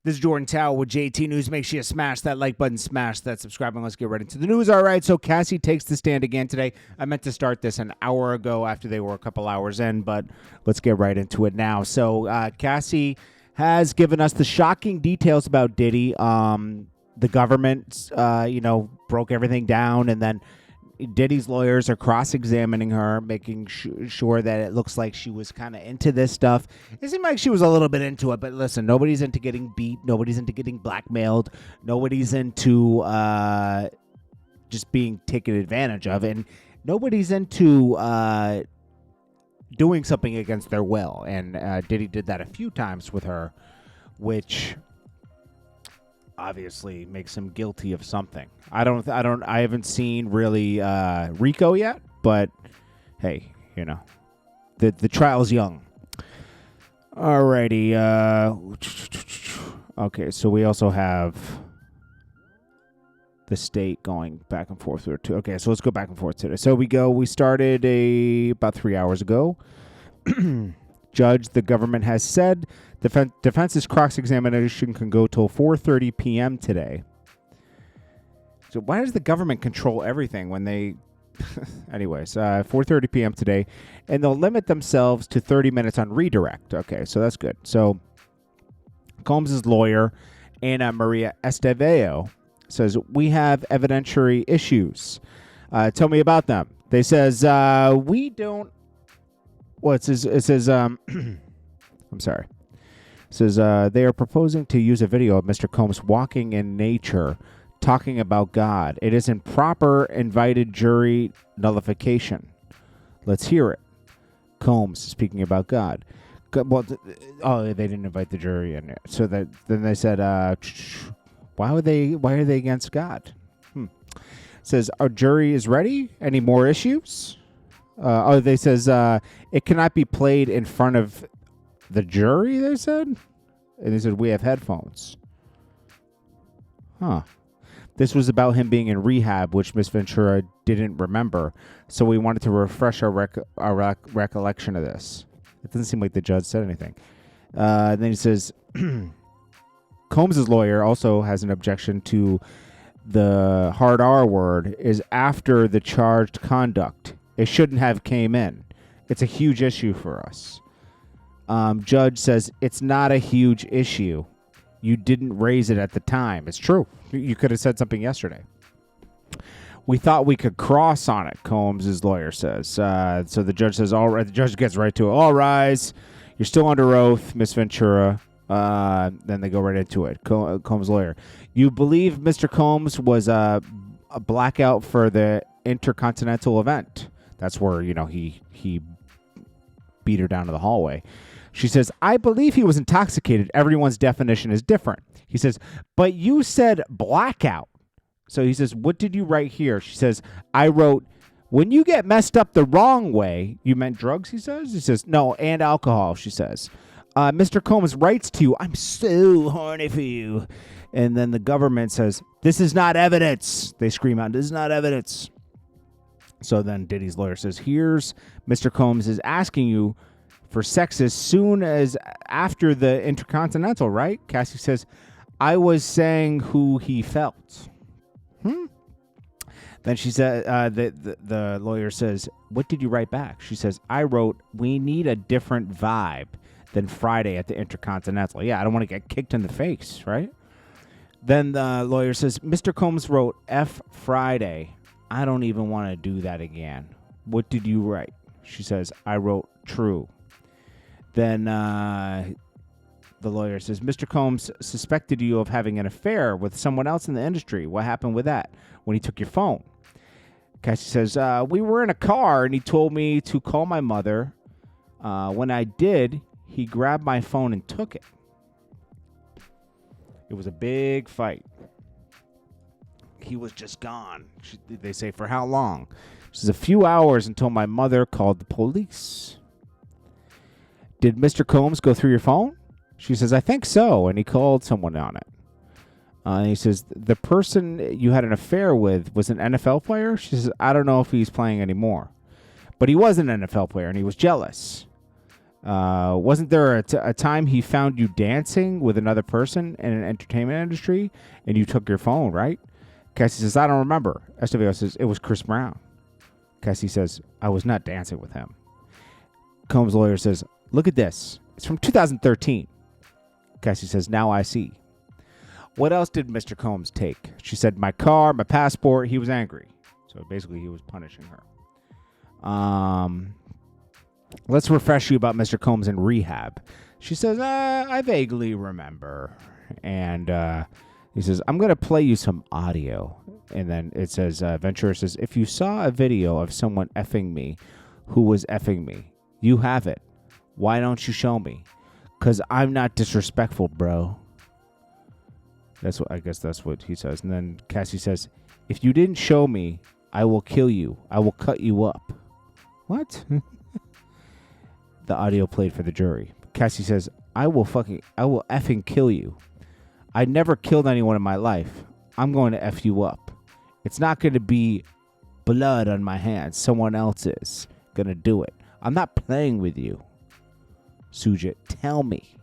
This is Jordan Tower with JT News. Make sure you smash that like button, smash that subscribe, and let's get right into the news. All right, so Cassie takes the stand again today. I meant to start this an hour ago after they were a couple hours in, but let's get right into it now. So Cassie has given us the shocking details about Diddy. The government, broke everything down, and then Diddy's lawyers are cross-examining her, making sure that it looks like she was kind of into this stuff. It seemed like she was a little bit into it, but listen, nobody's into getting beat. Nobody's into getting blackmailed. Nobody's into just being taken advantage of. And nobody's into doing something against their will. And Diddy did that a few times with her, which obviously makes him guilty of something. I haven't seen really Rico yet, but hey, the trial's young. Alrighty. Okay, so we also have the state going back and forth here too. Okay, so let's go back and forth today. So we started about 3 hours ago. Judge, the government has said defense's cross-examination can go till 4:30 p.m. today. So why does the government control everything when they... Anyways, 4:30 p.m. today, and they'll limit themselves to 30 minutes on redirect. Okay, so that's good. So Combs' lawyer, Ana Maria Esteveo, says, we have evidentiary issues. Tell me about them. They says, we don't... Well, it says I'm sorry. It says they are proposing to use a video of Mr. Combs walking in nature, talking about God. It isn't proper invited jury nullification. Let's hear it. Combs speaking about God. Well, they didn't invite the jury in. So then they said, why are they against God? It says our jury is ready. Any more issues? They says it cannot be played in front of the jury, they said. And they said, we have headphones. Huh. This was about him being in rehab, which Miss Ventura didn't remember. So we wanted to refresh our recollection of this. It doesn't seem like the judge said anything. Then he says, Combs' lawyer also has an objection to the hard R word is after the charged conduct. It shouldn't have came in. It's a huge issue for us. Judge says it's not a huge issue. You didn't raise it at the time. It's true. You could have said something yesterday. We thought we could cross on it, Combs' lawyer says. So the judge says, all right. The judge gets right to it. All rise. You're still under oath, Miss Ventura. Then they go right into it. Combs' lawyer. You believe Mr. Combs was a blackout for the Intercontinental event. That's where, he beat her down to the hallway. She says, I believe he was intoxicated. Everyone's definition is different. He says, but you said blackout. So he says, what did you write here? She says, I wrote, when you get messed up the wrong way, you meant drugs, he says? He says, no, and alcohol, she says. Mr. Combs writes to you, I'm so horny for you. And then the government says, this is not evidence. They scream out, this is not evidence. So then Diddy's lawyer says, here's Mr. Combs is asking you for sex as soon as after the Intercontinental, right? Cassie says, I was saying who he felt. Then she said, the lawyer says, what did you write back? She says, I wrote, we need a different vibe than Friday at the Intercontinental. Yeah, I don't want to get kicked in the face, right? Then the lawyer says, Mr. Combs wrote F Friday. I don't even want to do that again. What did you write? She says, I wrote true. Then the lawyer says, Mr. Combs suspected you of having an affair with someone else in the industry. What happened with that when he took your phone? Cassie says, we were in a car and he told me to call my mother. When I did, he grabbed my phone and took it. It was a big fight. He was just gone. They say, for how long? She says, a few hours until my mother called the police. Did Mr. Combs go through your phone? She says, I think so. And he called someone on it. And he says, the person you had an affair with was an NFL player? She says, I don't know if he's playing anymore. But he was an NFL player, and he was jealous. Wasn't there a time he found you dancing with another person in an entertainment industry and you took your phone, right? Cassie says, I don't remember. Estevao says, it was Chris Brown. Cassie says, I was not dancing with him. Combs' lawyer says, look at this. It's from 2013. Cassie says, now I see. What else did Mr. Combs take? She said, my car, my passport. He was angry. So basically he was punishing her. Let's refresh you about Mr. Combs in rehab. She says, I vaguely remember. And he says, I'm going to play you some audio. And then it says, Ventura says, if you saw a video of someone effing me who was effing me, you have it. Why don't you show me? Because I'm not disrespectful, bro. I guess that's what he says. And then Cassie says, if you didn't show me, I will kill you. I will cut you up. What? The audio played for the jury. Cassie says, I will effing kill you. I never killed anyone in my life. I'm going to F you up. It's not going to be blood on my hands. Someone else is going to do it. I'm not playing with you. Sujit, tell me.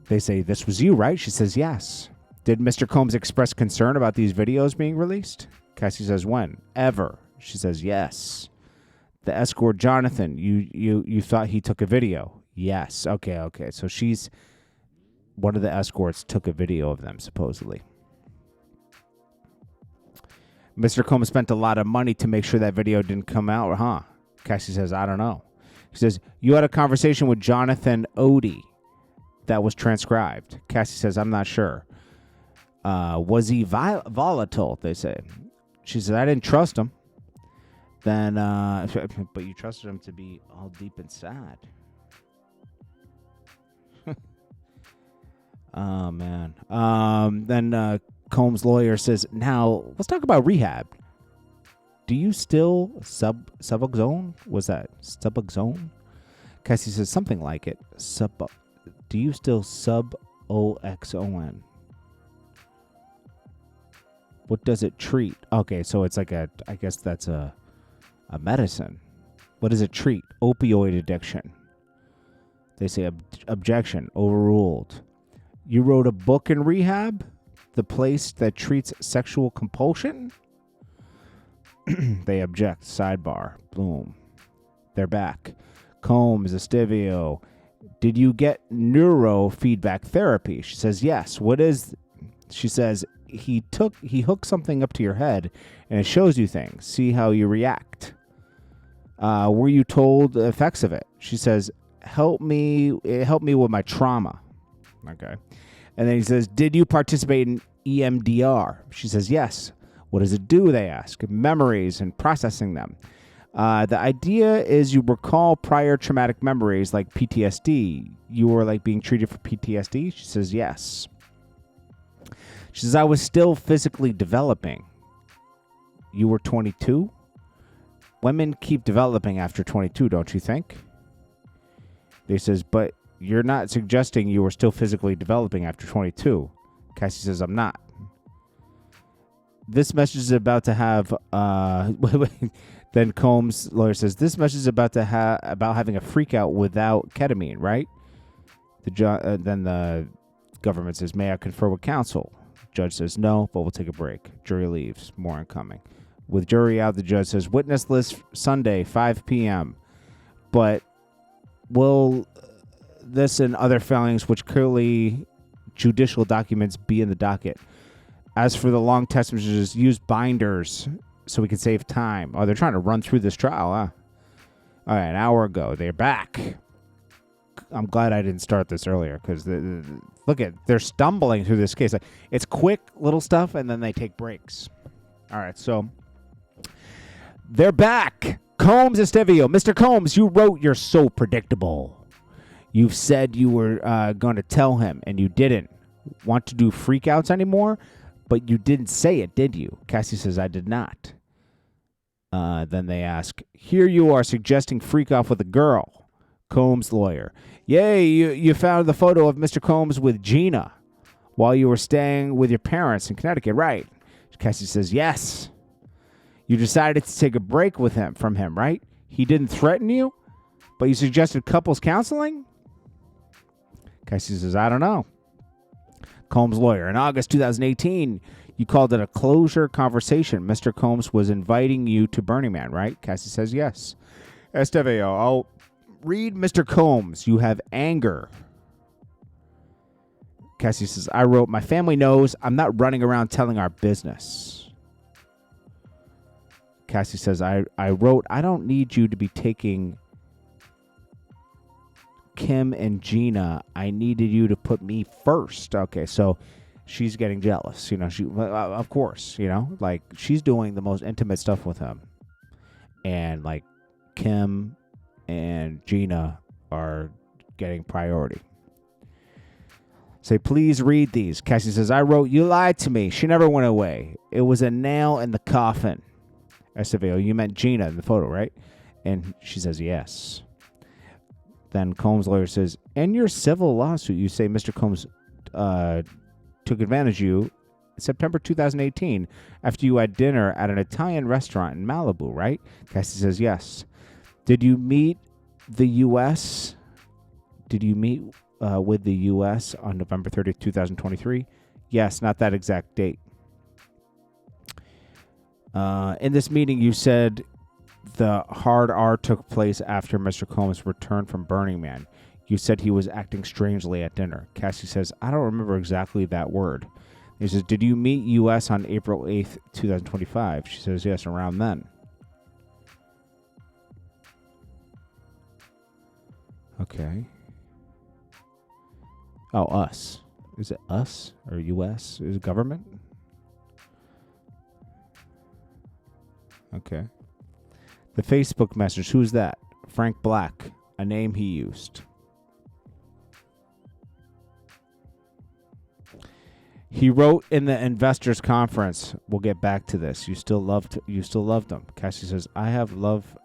They say, this was you, right? She says, yes. Did Mr. Combs express concern about these videos being released? Cassie says, when? Ever. She says, yes. The escort, Jonathan, you thought he took a video? Yes. Okay. So one of the escorts took a video of them, supposedly. Mr. Combs spent a lot of money to make sure that video didn't come out, huh? Cassie says, I don't know. She says, you had a conversation with Jonathan Odie that was transcribed. Cassie says, I'm not sure. Was he volatile, they say. She says, I didn't trust him. Then, but you trusted him to be all deep and sad. Oh, man. Then Combs' lawyer says, now, let's talk about rehab. Do you still Suboxone? Was that Suboxone? Cassie says, something like it. Do you still Suboxone? What does it treat? Okay, so it's like I guess that's a medicine. What does it treat? Opioid addiction. They say objection, overruled. You wrote a book in rehab? The place that treats sexual compulsion? They object. Sidebar. Boom. They're back. Combs, Estevao. Did you get neurofeedback therapy? She says, yes. What is... She says, he hooked something up to your head and it shows you things. See how you react. Were you told the effects of it? She says, it helped me with my trauma. Okay. And then he says, did you participate in EMDR? She says, yes. What does it do? They ask. Memories and processing them. The idea is you recall prior traumatic memories like PTSD. You were like being treated for PTSD? She says, yes. She says, I was still physically developing. You were 22? Women keep developing after 22, don't you think? They says, but you're not suggesting you were still physically developing after 22. Cassie says, I'm not. This message is about to have... Then Combs' lawyer says, this message is about having a freak out without ketamine, right? Then the government says, may I confer with counsel? Judge says, no, but we'll take a break. Jury leaves. More incoming. With jury out, the judge says, witness list Sunday, 5 p.m. But will this and other filings, which clearly judicial documents, be in the docket? As for the long test messages, use binders so we can save time. Oh, they're trying to run through this trial, huh? All right, an hour ago. They're back. I'm glad I didn't start this earlier because they're stumbling through this case. Like, it's quick little stuff, and then they take breaks. All right, so they're back. Combs, Estevao. Mr. Combs, you wrote You're So Predictable. You've said you were going to tell him, and you didn't. Want to do freakouts anymore? But you didn't say it, did you? Cassie says, I did not. Then they ask, here you are suggesting freak off with a girl. Combs' lawyer. Yay, you found the photo of Mr. Combs with Gina while you were staying with your parents in Connecticut, right? Cassie says, yes. You decided to take a break from him, right? He didn't threaten you, but you suggested couples counseling? Cassie says, I don't know. Combs' lawyer. In August 2018, you called it a closure conversation. Mr. Combs was inviting you to Burning Man, right? Cassie says, yes. Estevao, I'll read Mr. Combs. You have anger. Cassie says, I wrote, my family knows I'm not running around telling our business. Cassie says, I wrote, I don't need you to be taking Kim and Gina. I needed you to put me first. Okay, so she's getting jealous. You know, she, of course, you know, like she's doing the most intimate stuff with him. And like Kim and Gina are getting priority. Say, please read these. Cassie says, I wrote, you lied to me. She never went away. It was a nail in the coffin. Estevao, you meant Gina in the photo, right? And she says, yes. Then Combs' lawyer says, in your civil lawsuit, you say Mr. Combs took advantage of you in September 2018 after you had dinner at an Italian restaurant in Malibu, right? Cassie says, yes. Did you meet the U.S.? Did you meet with the U.S. on November 30th, 2023? Yes, not that exact date. In this meeting, you said the hard R took place after Mr. Combs returned from Burning Man. You said he was acting strangely at dinner. Cassie says, I don't remember exactly that word. He says, did you meet U.S. on April 8th, 2025? She says, yes, around then. Okay. Oh, us. Is it us or U.S.? Is it government? Okay. The Facebook message. Who's that? Frank Black. A name he used. He wrote in the investors conference, we'll get back to this. You still loved him. Cassie says, I have love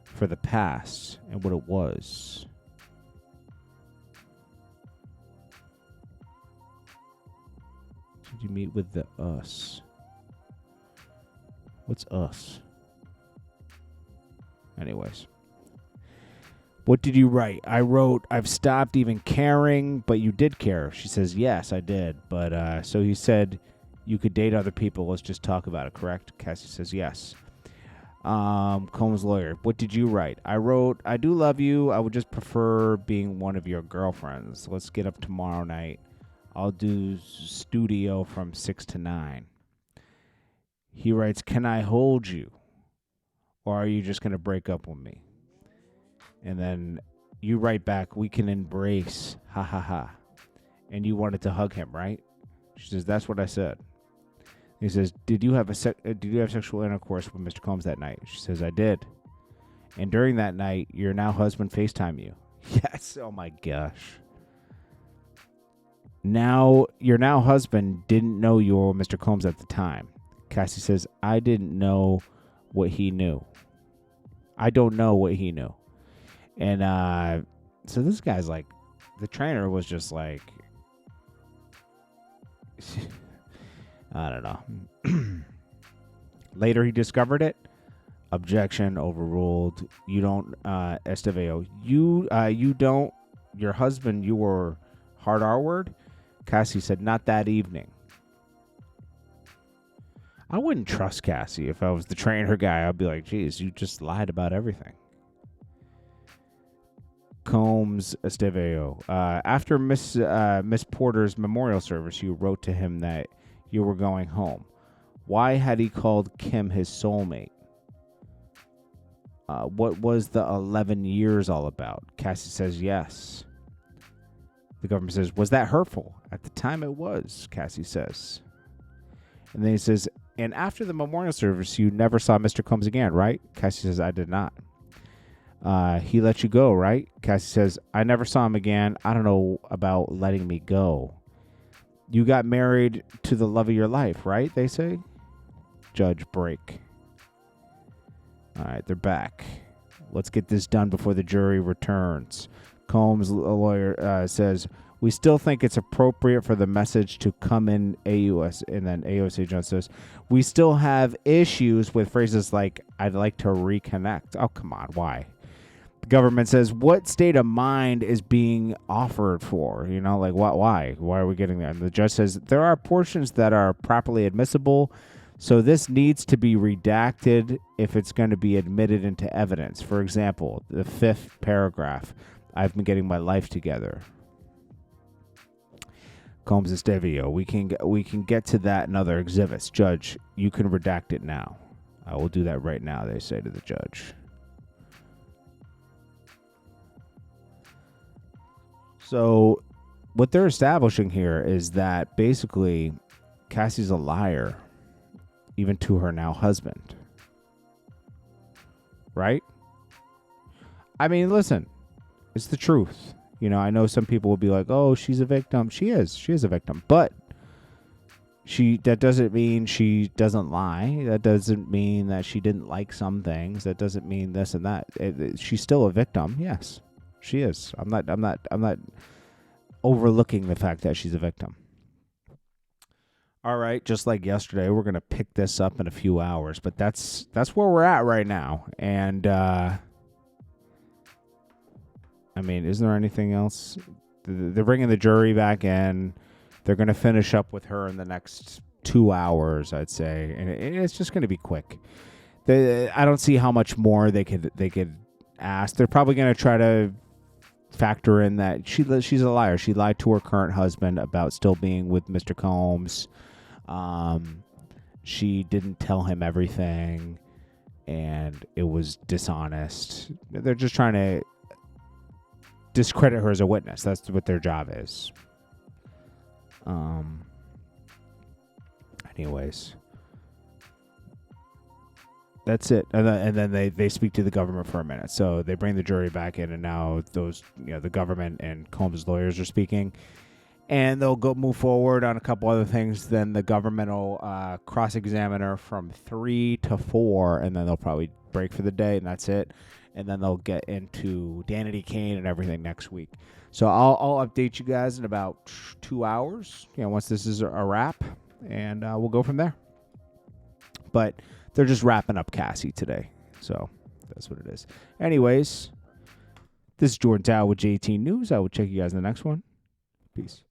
for the past and what it was. Did you meet with the us? What's us? Anyways. What did you write? I wrote, I've stopped even caring, but you did care. She says, yes, I did. But, so you said you could date other people. Let's just talk about it, correct? Cassie says, yes. Combs' lawyer, what did you write? I wrote, I do love you. I would just prefer being one of your girlfriends. Let's get up tomorrow night. I'll do studio from 6 to 9. He writes, can I hold you? Or are you just going to break up with me? And then you write back, we can embrace. Ha ha ha. And you wanted to hug him, right? She says, that's what I said. He says, did you have sexual intercourse with Mr. Combs that night? She says, I did. And during that night, your now husband FaceTimed you. Yes. Oh my gosh. Now, your now husband didn't know you were Mr. Combs at the time. Cassie says, I didn't know what he knew. I don't know what he knew. And so this guy's like, the trainer was just like, I don't know. Later he discovered it. Objection overruled. You don't, Estevao, you don't, your husband, you were hard R word? Cassie said, not that evening. I wouldn't trust Cassie if I was the trainer guy. I'd be like, geez, you just lied about everything. Combs, Estevao. After Miss Porter's memorial service, you wrote to him that you were going home. Why had he called Kim his soulmate? What was the 11 years all about? Cassie says yes. The government says, was that hurtful? At the time it was, Cassie says. And then he says, and after the memorial service, you never saw Mr. Combs again, right? Cassie says, I did not. He let you go, right? Cassie says, I never saw him again. I don't know about letting me go. You got married to the love of your life, right? They say. Judge break. All right, they're back. Let's get this done before the jury returns. Combs' lawyer says, we still think it's appropriate for the message to come in AUS, and then AUSA John says, we still have issues with phrases like, I'd like to reconnect. Oh, come on, why? The government says, what state of mind is being offered for? You know, like, what? Why? Why are we getting there? And the judge says, there are portions that are properly admissible, so this needs to be redacted if it's going to be admitted into evidence. For example, the 5th paragraph, I've been getting my life together. Combs and Stevio, we can get to that in other exhibits. Judge, you can redact it now. I will do that right now, they say to the judge. So what they're establishing here is that basically Cassie's a liar, even to her now husband. Right? I mean, listen, it's the truth. You know, I know some people will be like, oh, she's a victim. She is a victim. But that doesn't mean she doesn't lie. That doesn't mean that she didn't like some things. That doesn't mean this and that. She's still a victim. Yes, she is. I'm not overlooking the fact that she's a victim. All right, just like yesterday, we're going to pick this up in a few hours, but that's where we're at right now. And I mean, isn't there anything else? They're bringing the jury back in. They're going to finish up with her in the next 2 hours, I'd say, and it's just going to be quick. I don't see how much more they could ask. They're probably going to try to factor in that she's a liar. She lied to her current husband about still being with Mr. Combs. She didn't tell him everything, and it was dishonest. They're just trying to discredit her as a witness. That's what their job is. Anyways, that's it. And then they speak to the government for a minute. So they bring the jury back in, and now the government and Combs' lawyers are speaking, and they'll move forward on a couple other things. Then the government will cross-examine her from 3 to 4, and then they'll probably break for the day, and that's it. And then they'll get into Danity Kane and everything next week. So I'll update you guys in about 2 hours, once this is a wrap, and we'll go from there. But they're just wrapping up Cassie today, so that's what it is. Anyways, this is Jordan Tower with JT News. I will check you guys in the next one. Peace.